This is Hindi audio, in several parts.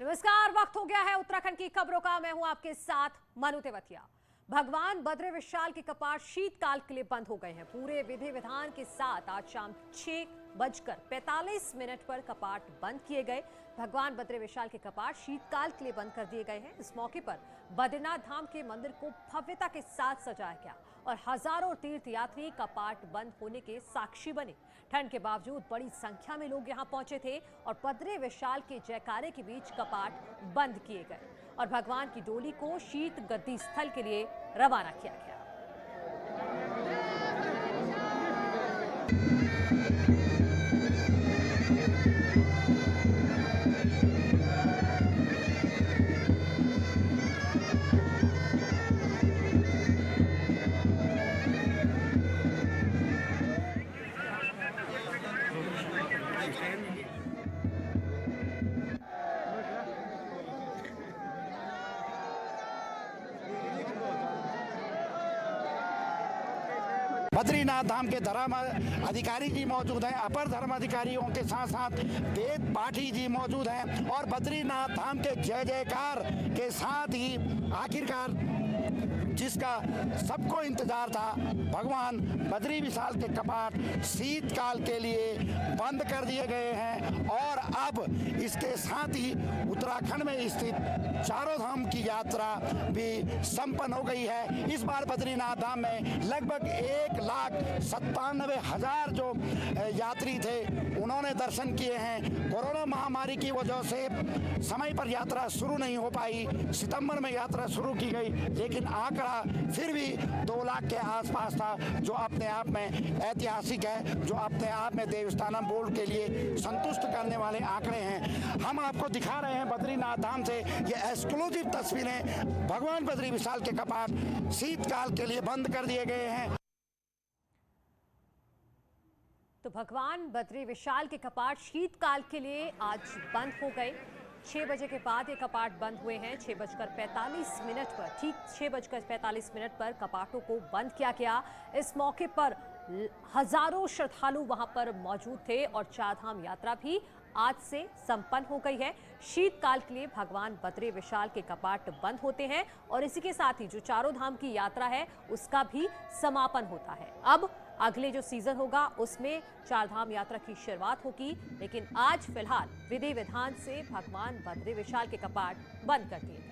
नमस्कार, वक्त हो गया है उत्तराखंड की खबरों का। मैं हूं आपके साथ मनु तेवतिया। भगवान बद्री विशाल के कपाट शीतकाल के लिए बंद हो गए हैं। पूरे विधि विधान के साथ आज शाम 6:45 पर कपाट बंद किए गए। भगवान बद्री विशाल के कपाट शीतकाल के लिए बंद कर दिए गए हैं। इस मौके पर बद्रीनाथ धाम के मंदिर को भव्यता के साथ सजाया गया और हजारों तीर्थयात्री कपाट बंद होने के साक्षी बने। ठंड के बावजूद बड़ी संख्या में लोग यहां पहुंचे थे और बद्री विशाल के जयकारे के बीच कपाट बंद किए गए और भगवान की डोली को शीत गद्दी स्थल के लिए रवाना किया गया। बद्रीनाथ धाम के धर्म अधिकारी जी मौजूद हैं। अपर धर्म अधिकारियों के साथ साथ वेद पाठी जी मौजूद हैं और बद्रीनाथ धाम के जय जयकार के साथ ही आखिरकार जिसका सबको इंतजार था, भगवान बद्री विशाल के कपाट शीतकाल के लिए बंद कर दिए गए हैं और अब इसके साथ ही उत्तराखंड में स्थित चारों धाम की यात्रा भी संपन्न हो गई है। इस बार बद्रीनाथ धाम में लगभग 1,97,000 जो यात्री थे उन्होंने दर्शन किए हैं। कोरोना महामारी की वजह से समय पर यात्रा शुरू नहीं हो पाई। सितंबर में यात्रा शुरू की गई, लेकिन आंकड़ा फिर भी 2 लाख के आसपास था, जो अपने आप में ऐतिहासिक है, जो अपने आप में देवस्थानम बोर्ड के लिए संतुष्ट करने वाले आंकड़े हैं। हम आपको दिखा रहे हैं बद्रीनाथ धाम से ये एक्सक्लूसिव तस्वीरें। भगवान बद्री विशाल के कपाट शीतकाल के लिए बंद कर दिए गए हैं। तो भगवान बद्री विशाल के कपाट शीतकाल के लिए आज बंद हो गए। 6 बजे के बाद ये कपाट बंद हुए हैं। 6:45 पर, ठीक 6:45 पर कपाटों को बंद किया गया। इस मौके पर हजारों श्रद्धालु वहां पर मौजूद थे और चारधाम यात्रा भी आज से संपन्न हो गई है। शीतकाल के लिए भगवान बद्री विशाल के कपाट बंद होते हैं और इसी के साथ ही जो चारों धाम की यात्रा है उसका भी समापन होता है। अब अगले जो सीजन होगा उसमें चारधाम यात्रा की शुरुआत होगी, लेकिन आज फिलहाल विधि विधान से भगवान बद्री विशाल के कपाट बंद कर दिए गए।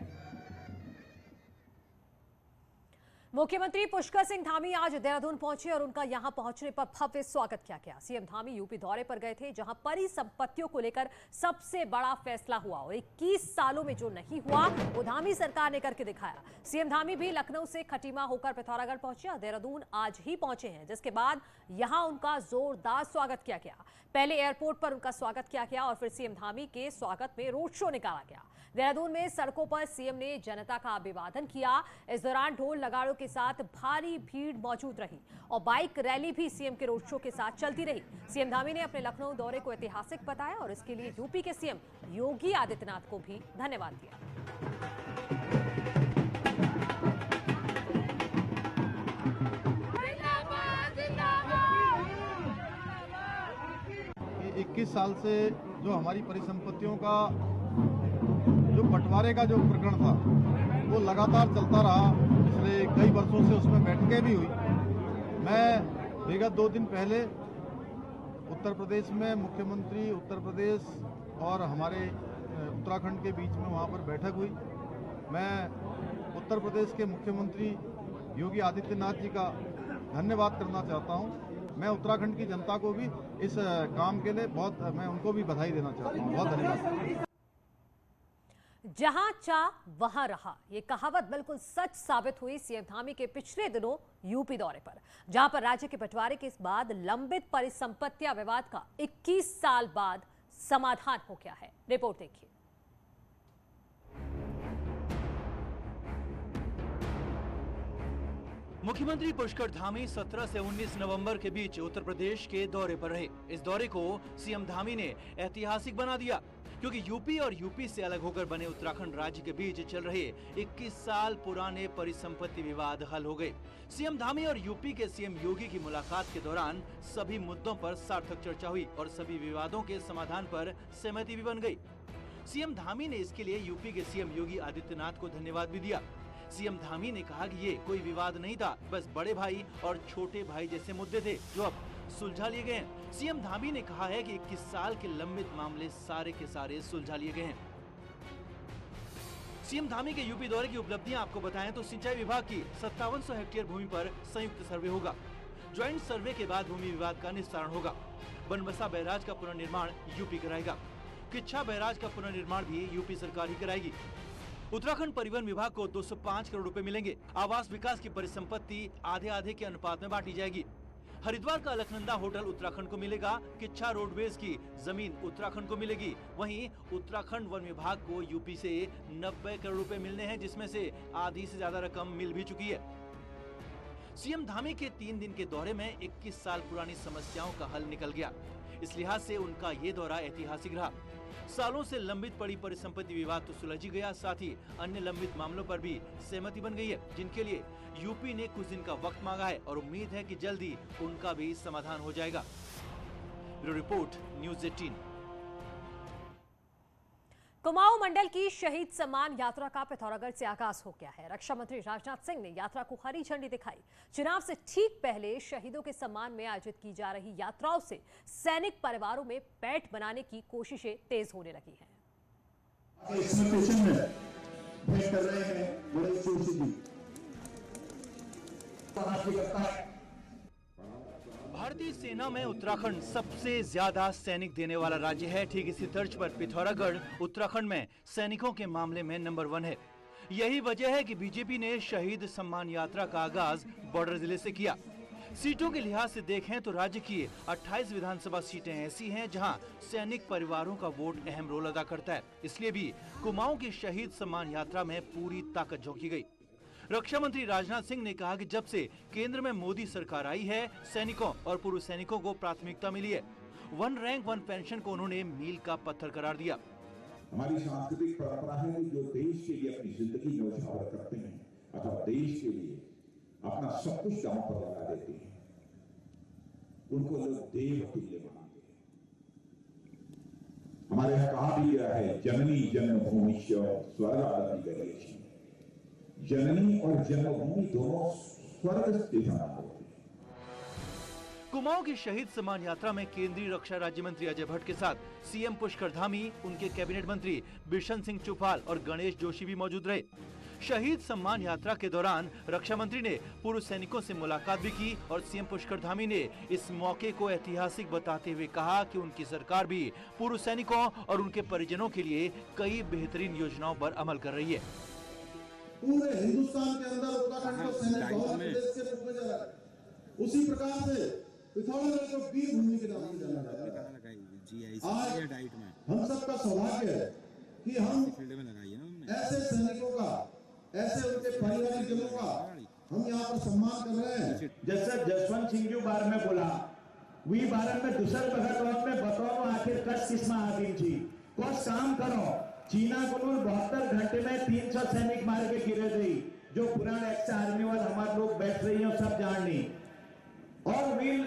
मुख्यमंत्री पुष्कर सिंह धामी आज देहरादून पहुंचे और उनका यहां पहुंचने पर भव्य स्वागत किया गया। सीएम धामी यूपी दौरे पर गए थे, जहां परिसंपत्तियों को लेकर सबसे बड़ा फैसला हुआ और 21 सालों में जो नहीं हुआ वो धामी सरकार ने करके दिखाया। सीएम धामी भी लखनऊ से खटीमा होकर पिथौरागढ़ पहुंचे और देहरादून आज ही पहुंचे हैं, जिसके बाद यहां उनका जोरदार स्वागत किया गया। पहले एयरपोर्ट पर उनका स्वागत किया गया और फिर सीएम धामी के स्वागत में रोड शो निकाला गया। देहरादून में सड़कों पर सीएम ने जनता का अभिवादन किया। इस दौरान ढोल नगाड़ों के साथ भारी भीड़ मौजूद रही और बाइक रैली भी सीएम के रोड शो के साथ चलती रही। सीएम धामी ने अपने लखनऊ दौरे को ऐतिहासिक बताया और इसके लिए यूपी के सीएम योगी आदित्यनाथ को भी धन्यवाद दिया। 21 साल से जो हमारी परिसंपत्तियों का जो बंटवारे का जो प्रकरण था वो लगातार चलता रहा। पिछले कई वर्षों से उसमें बैठकें भी हुई। मैं विगत 2 दिन पहले उत्तर प्रदेश में मुख्यमंत्री उत्तर प्रदेश और हमारे उत्तराखंड के बीच में वहाँ पर बैठक हुई। मैं उत्तर प्रदेश के मुख्यमंत्री योगी आदित्यनाथ जी का धन्यवाद करना चाहता हूँ। मैं उत्तराखंड की जनता को भी इस काम के लिए मैं उनको भी बधाई देना चाहता हूँ। बहुत धन्यवाद। जहां चाह वहां रहा, ये कहावत बिल्कुल सच साबित हुई सीएम धामी के पिछले दिनों यूपी दौरे पर, जहां पर राज्य के बंटवारे के बाद लंबित परिसंपत्तियां विवाद का 21 साल बाद समाधान हो गया है। रिपोर्ट देखिए। मुख्यमंत्री पुष्कर धामी 17 से 19 नवंबर के बीच उत्तर प्रदेश के दौरे पर रहे। इस दौरे को सीएम धामी ने ऐतिहासिक बना दिया, क्योंकि यूपी और यूपी से अलग होकर बने उत्तराखंड राज्य के बीच चल रहे 21 साल पुराने परिसंपत्ति विवाद हल हो गए। सीएम धामी और यूपी के सीएम योगी की मुलाकात के दौरान सभी मुद्दों पर सार्थक चर्चा हुई और सभी विवादों के समाधान पर सहमति भी बन गई। सीएम धामी ने इसके लिए यूपी के सीएम योगी आदित्यनाथ को धन्यवाद भी दिया। सीएम धामी ने कहा कि ये कोई विवाद नहीं था, बस बड़े भाई और छोटे भाई जैसे मुद्दे थे जो अब सुलझा लिए गए हैं। सीएम धामी ने कहा है कि 21 साल के लंबित मामले सारे के सारे सुलझा लिए गए हैं। सीएम धामी के यूपी दौरे की उपलब्धियां आपको बताएं तो सिंचाई विभाग की 5700 हेक्टेयर भूमि पर संयुक्त सर्वे होगा। ज्वाइंट सर्वे के बाद भूमि विवाद का निस्तारण होगा। बनबसा बैराज का पुनर्निर्माण यूपी कराएगा। किच्छा बैराज का पुनर्निर्माण भी यूपी सरकार ही कराएगी। उत्तराखंड परिवहन विभाग को 205 करोड़ रुपए मिलेंगे। आवास विकास की परिसंपत्ति आधे आधे के अनुपात में बांटी जाएगी। हरिद्वार का अलकनंदा होटल उत्तराखंड को मिलेगा। किच्छा रोडवेज की जमीन उत्तराखंड को मिलेगी। वहीं उत्तराखंड वन विभाग को यूपी से 90 करोड़ रुपए मिलने हैं, जिसमें से आधी से ज्यादा रकम मिल भी चुकी है। सीएम धामी के 3 दिन के दौरे में 21 साल पुरानी समस्याओं का हल निकल गया। इस लिहाज से उनका ये दौरा ऐतिहासिक रहा। सालों से लंबित पड़ी परिसंपत्ति विवाद तो सुलझ ही गया, साथ ही अन्य लंबित मामलों पर भी सहमति बन गई है, जिनके लिए यूपी ने कुछ दिन का वक्त मांगा है और उम्मीद है कि जल्द ही उनका भी समाधान हो जाएगा। Bureau report, news 18। कुमाऊं मंडल की शहीद सम्मान यात्रा का पिथौरागढ़ से आगाज हो गया है। रक्षा मंत्री राजनाथ सिंह ने यात्रा को हरी झंडी दिखाई। चुनाव से ठीक पहले शहीदों के सम्मान में आयोजित की जा रही यात्राओं से सैनिक परिवारों में पैठ बनाने की कोशिशें तेज होने लगी हैं। भारतीय सेना में उत्तराखंड सबसे ज्यादा सैनिक देने वाला राज्य है। ठीक इसी तर्ज पर पिथौरागढ़ उत्तराखंड में सैनिकों के मामले में नंबर 1 है। यही वजह है कि बीजेपी ने शहीद सम्मान यात्रा का आगाज बॉर्डर जिले से किया। सीटों के लिहाज से देखें तो राज्य की 28 विधानसभा सीटें ऐसी हैं जहां सैनिक परिवारों का वोट अहम रोल अदा करता है। इसलिए भी कुमाऊं की शहीद सम्मान यात्रा में पूरी ताकत झोंकी गई। रक्षा मंत्री राजनाथ सिंह ने कहा कि जब से केंद्र में मोदी सरकार आई है, सैनिकों और पूर्व सैनिकों को प्राथमिकता मिली है। 1 रैंक 1 पेंशन को उन्होंने मील का पत्थर करार दिया। हमारी सांस्कृतिक परंपरा है कि जो देश के लिए अपनी जिंदगी न्यौछावर करते हैं अथवा देश के लिए अपना सब कुछ दांव पर लगा देते हैं, उनको लोग देव तुल्य मानते हैं। हमारे यहाँ कहा भी गया है, जननी जन्मभूमि स्वर्ग गणेश। जननी और जन्मभूमि दोनों स्वर्ग के समान होते हैं। कुमाऊं की शहीद सम्मान यात्रा में केंद्रीय रक्षा राज्य मंत्री अजय भट्ट के साथ सीएम पुष्कर धामी, उनके कैबिनेट मंत्री बिशन सिंह चुफाल और गणेश जोशी भी मौजूद रहे। शहीद सम्मान यात्रा के दौरान रक्षा मंत्री ने पूर्व सैनिकों से मुलाकात भी की और सीएम पुष्कर धामी ने इस मौके को ऐतिहासिक बताते हुए कहा कि उनकी सरकार भी पूर्व सैनिकों और उनके परिजनों के लिए कई बेहतरीन योजनाओं पर अमल कर रही है। पूरे हिंदुस्तान के अंदर उत्तराखंड को सैनिक बहुल प्रदेश के रूप में जा रहा है। उसी प्रकार से पिथौरागढ़ को वीर भूमि के नाम से जाना जाता है। आज हम सबका सौभाग्य है कि हम ऐसे सैनिकों का, ऐसे उनके पारिवारिक जनों का हम यहाँ पर सम्मान कर रहे हैं। जैसे जसवंत सिंह जी बारे में बोला, वी बारे में दूसरे भगत में बताओ आखिर कस किस्मा आदिम जी कुछ काम करो। चीना को 72 घंटे में 300 सैनिक मार के गिरे गई। जो पुराने एक्स आर्मी वाले हमारे लोग बैठ रही हैं सब जान ली। और वीर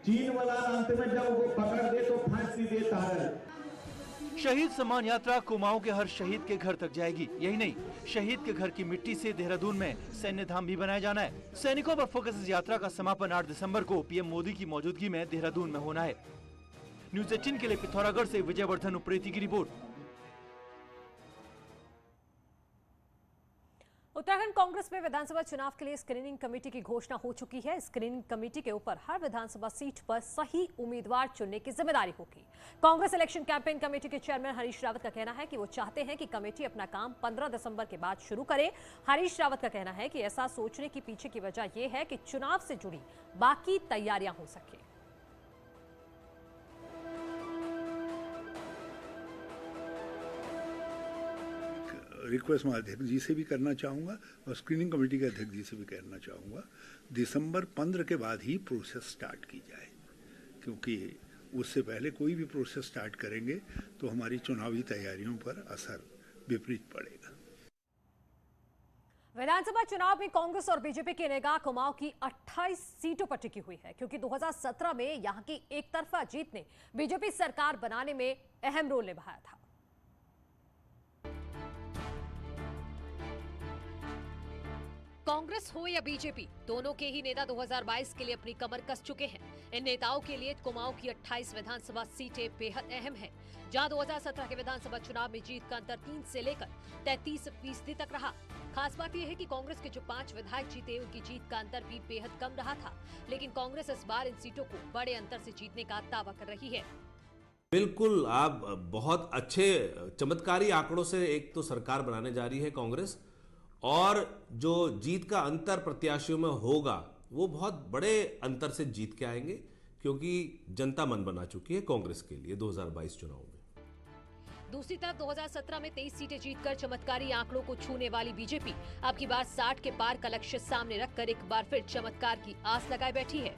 चीन वाला अंत में जब वो पकड़ दे तो फांसी दे तारल। शहीद सम्मान यात्रा कुमाऊं के हर शहीद के घर तक जाएगी। यही नहीं, शहीद के घर की मिट्टी से देहरादून में सैन्य धाम भी बनाया जाना है। सैनिकों पर फोकस इस यात्रा का समापन 8 दिसंबर को पीएम मोदी की मौजूदगी में देहरादून में होना है। न्यूज़ 18 के लिए पिथौरागढ़ से विजयवर्धन उप्रेती की रिपोर्ट। उत्तराखंड कांग्रेस में विधानसभा चुनाव के लिए स्क्रीनिंग कमेटी की घोषणा हो चुकी है। स्क्रीनिंग कमेटी के ऊपर हर विधानसभा सीट पर सही उम्मीदवार चुनने की जिम्मेदारी होगी। कांग्रेस इलेक्शन कैंपेन कमेटी के चेयरमैन हरीश रावत का कहना है कि वो चाहते हैं कि कमेटी अपना काम 15 दिसंबर के बाद शुरू करे। हरीश रावत का कहना है कि ऐसा सोचने की पीछे की वजह यह है कि चुनाव से जुड़ी बाकी तैयारियां हो सके। रिक्वेस्ट मैं अध्यक्ष जी से भी करना चाहूँगा और स्क्रीनिंग कमेटी के अध्यक्ष जी से भी कहना चाहूँगा, दिसंबर 15 के बाद ही प्रोसेस स्टार्ट की जाए, क्योंकि उससे पहले कोई भी प्रोसेस स्टार्ट करेंगे तो हमारी चुनावी तैयारियों पर असर विपरीत पड़ेगा। विधानसभा चुनाव में कांग्रेस और बीजेपी की निगाह कुमाऊं की 28 सीटों पर टिकी हुई है, क्योंकि 2017 में यहां की एक तरफा जीत ने बीजेपी सरकार बनाने में अहम रोल निभाया था। कांग्रेस हो या बीजेपी, दोनों के ही नेता 2022 के लिए अपनी कमर कस चुके हैं। इन नेताओं के लिए कुमाऊं की 28 विधानसभा सीटें बेहद अहम हैं, जहां 2017 के विधानसभा चुनाव में जीत का अंतर 3 से लेकर 33% तक रहा। खास बात यह है कि कांग्रेस के जो 5 विधायक जीते, उनकी जीत का अंतर भी बेहद कम रहा था, लेकिन कांग्रेस इस बार इन सीटों को बड़े अंतर से जीतने का दावा कर रही है। बिल्कुल, आप बहुत अच्छे चमत्कारी आंकड़ों से एक तो सरकार बनाने जा रही है कांग्रेस, और जो जीत का अंतर प्रत्याशियों में होगा वो बहुत बड़े अंतर से जीत के आएंगे, क्योंकि जनता मन बना चुकी है कांग्रेस के लिए 2022 चुनाव में। दूसरी तरफ 2017 में 23 सीटें जीतकर चमत्कारी आंकड़ों को छूने वाली बीजेपी अब की बार 60 के पार का लक्ष्य सामने रखकर एक बार फिर चमत्कार की आस लगाए बैठी है।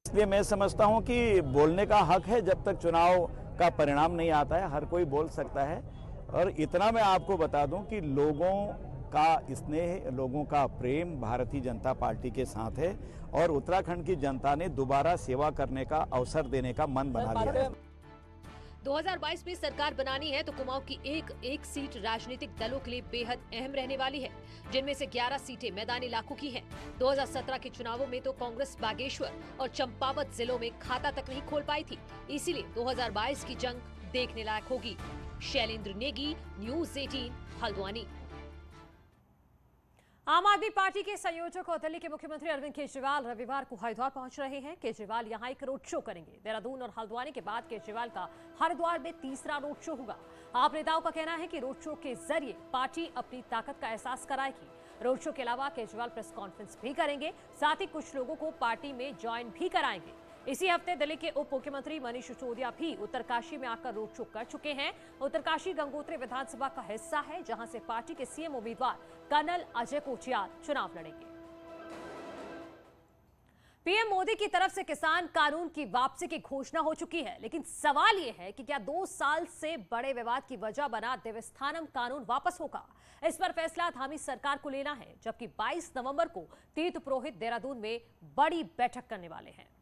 इसलिए मैं समझता हूं कि बोलने का हक है, जब तक चुनाव का परिणाम नहीं आता है हर कोई बोल सकता है। और इतना मैं आपको बता दूं कि लोगों का स्नेह, लोगों का प्रेम भारतीय जनता पार्टी के साथ है, और उत्तराखंड की जनता ने दोबारा सेवा करने का अवसर देने का मन बना लिया है। 2022 में सरकार बनानी है तो कुमाऊं की एक सीट राजनीतिक दलों के लिए बेहद अहम रहने वाली है, जिनमें से 11 सीटें मैदानी इलाकों की हैं। 2017 के चुनावों में तो कांग्रेस बागेश्वर और चंपावत जिलों में खाता तक नहीं खोल पाई थी, इसीलिए 2022 की जंग देखने लायक होगी। शैलेंद्र नेगी, न्यूज़ 18, हल्द्वानी। आम आदमी पार्टी के संयोजक और दिल्ली के मुख्यमंत्री अरविंद केजरीवाल रविवार को हरिद्वार पहुंच रहे हैं। केजरीवाल यहां एक रोड शो करेंगे। देहरादून और हल्द्वानी के बाद केजरीवाल का हरिद्वार में तीसरा रोड शो होगा। आप नेताओं का कहना है कि रोड शो के जरिए पार्टी अपनी ताकत का एहसास कराएगी। रोड शो के अलावा केजरीवाल प्रेस कॉन्फ्रेंस भी करेंगे, साथ ही कुछ लोगों को पार्टी में ज्वाइन भी कराएंगे। इसी हफ्ते दिल्ली के उप मुख्यमंत्री मनीष सिसोदिया भी उत्तरकाशी में आकर रोड शो कर चुके हैं। उत्तरकाशी गंगोत्री विधानसभा का हिस्सा है, जहां से पार्टी के सीएम उम्मीदवार कर्नल अजय कोचियाल चुनाव लड़ेंगे। पीएम मोदी की तरफ से किसान कानून की वापसी की घोषणा हो चुकी है, लेकिन सवाल यह है कि क्या 2 साल से बड़े विवाद की वजह बना देवस्थानम कानून वापस होगा। इस पर फैसला धामी सरकार को लेना है, जबकि 22 नवंबर को तीर्थ पुरोहित देहरादून में बड़ी बैठक करने वाले हैं।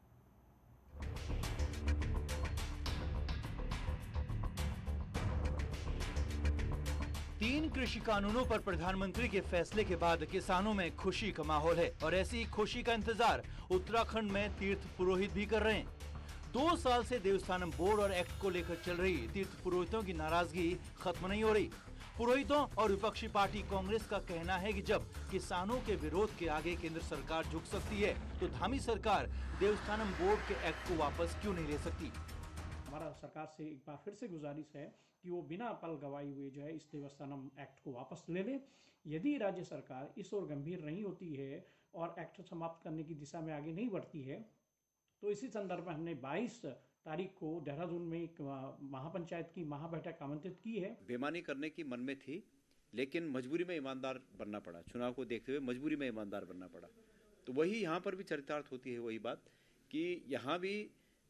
तीन कृषि कानूनों पर प्रधानमंत्री के फैसले के बाद किसानों में खुशी का माहौल है, और ऐसी खुशी का इंतजार उत्तराखंड में तीर्थ पुरोहित भी कर रहे हैं। 2 साल से देवस्थानम बोर्ड और एक्ट को लेकर चल रही तीर्थ पुरोहितों की नाराजगी खत्म नहीं हो रही। पुरोहितों और विपक्षी पार्टी कांग्रेस का कहना है कि जब किसानों के विरोध के आगे केंद्र सरकार झुक सकती है, तो धामी सरकार देवस्थानम बोर्ड के एक्ट को वापस क्यों नहीं ले सकती। हमारा सरकार से एक बार फिर से गुजारिश है कि वो बिना पल गवाए हुए जो है इस देवस्थानम एक्ट को वापस ले ले। यदि राज्य सरकार इस ओर गंभीर नहीं होती है और एक्ट समाप्त करने की दिशा में आगे नहीं बढ़ती है, तो इसी संदर्भ में हमने 22 तारीख को देहरादून में एक महापंचायत की महाबैठक आमंत्रित की है। बेईमानी करने की मन में थी, लेकिन मजबूरी में ईमानदार बनना पड़ा। चुनाव को देखते हुए मजबूरी में ईमानदार बनना पड़ा। तो वही यहाँ पर भी चरितार्थ होती है वही बात कि यहाँ भी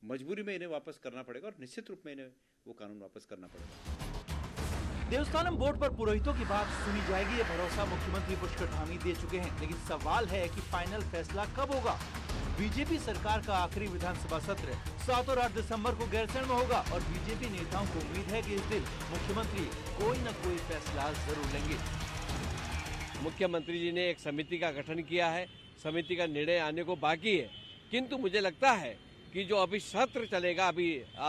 मजबूरी में इन्हें वापस करना पड़ेगा, और निश्चित रूप में इन्हें वो कानून वापस करना पड़ेगा। देवस्थानम बोर्ड पर पुरोहितों की बात सुनी जाएगी, ये भरोसा मुख्यमंत्री पुष्कर धामी दे चुके हैं, लेकिन सवाल है कि फाइनल फैसला कब होगा। बीजेपी सरकार का आखिरी विधानसभा सत्र 7 और 8 दिसंबर को गैरसैंण में होगा, और बीजेपी नेताओं को उम्मीद है कि इस दिन मुख्यमंत्री कोई न कोई फैसला जरूर लेंगे। मुख्यमंत्री जी ने एक समिति का गठन किया है, समिति का निर्णय आने को बाकी है, किंतु मुझे लगता है कि जो अभी सत्र चलेगा अभी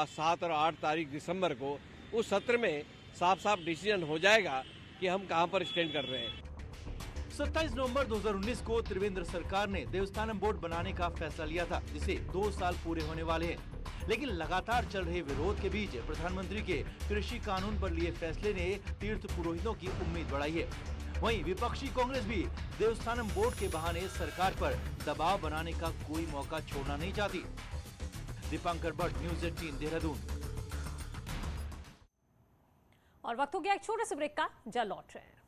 7 और 8 तारीख दिसंबर को, उस सत्र में साफ साफ डिसीजन हो जाएगा कि हम कहां पर स्टैंड कर रहे हैं। 27 नवंबर 2019 को त्रिवेंद्र सरकार ने देवस्थानम बोर्ड बनाने का फैसला लिया था, जिसे 2 साल पूरे होने वाले हैं। लेकिन लगातार चल रहे विरोध के बीच प्रधानमंत्री के कृषि कानून पर लिए फैसले ने तीर्थ पुरोहितों की उम्मीद बढ़ाई है। वहीं विपक्षी कांग्रेस भी देवस्थानम बोर्ड के बहाने सरकार पर दबाव बनाने का कोई मौका छोड़ना नहीं चाहती। दीपांकर भट्ट, न्यूज़ 18, देहरादून। और वक्त हो गया एक छोटे से ब्रेक का, जल्द लौट रहे हैं।